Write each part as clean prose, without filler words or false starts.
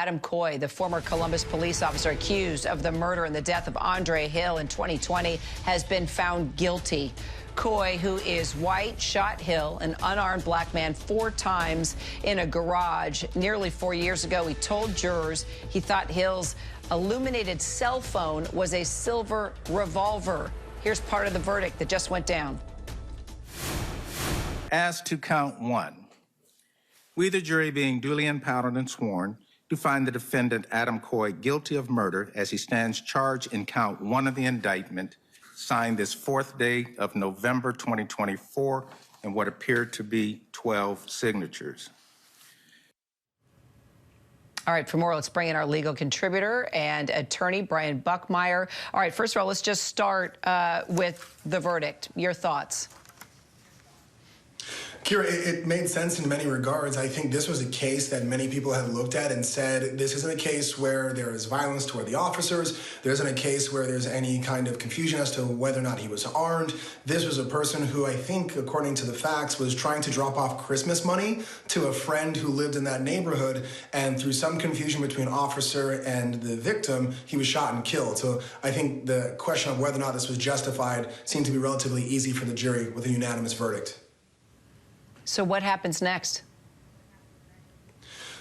Adam Coy, the former Columbus police officer accused of the murder and the death of Andre Hill in 2020, has been found guilty. Coy, who is white, shot Hill, an unarmed black man, 4 times in a garage nearly 4 years ago. He told jurors he thought Hill's illuminated cell phone was a silver revolver. Here's part of the verdict that just went down. As to count 1, we, the jury, being duly empowered and sworn, do find the defendant, Adam Coy, guilty of murder as he stands charged in count 1 of the indictment, signed this 4th day of November 2024, in what appeared to be 12 signatures. All right, for more, let's bring in our legal contributor and attorney, Brian Buckmeyer. All right, first of all, let's just start with the verdict. Your thoughts? Kira, it made sense in many regards. I think this was a case that many people have looked at and said, this isn't a case where there is violence toward the officers. There isn't a case where there's any kind of confusion as to whether or not he was armed. This was a person who, I think, according to the facts, was trying to drop off Christmas money to a friend who lived in that neighborhood. And through some confusion between officer and the victim, he was shot and killed. So I think the question of whether or not this was justified seemed to be relatively easy for the jury with a unanimous verdict. So what happens next?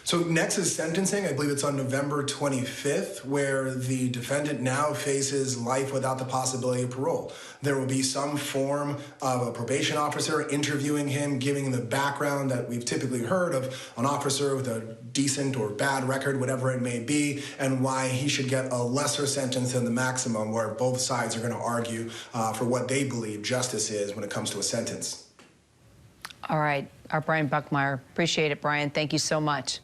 So next is sentencing. I believe it's on November 25th, where the defendant now faces life without the possibility of parole. There will be some form of a probation officer interviewing him, giving him the background that we've typically heard of an officer with a decent or bad record, whatever it may be, and why he should get a lesser sentence than the maximum, where both sides are going to argue for what they believe justice is when it comes to a sentence. All right, our Brian Buckmeyer. Appreciate it, Brian. Thank you so much.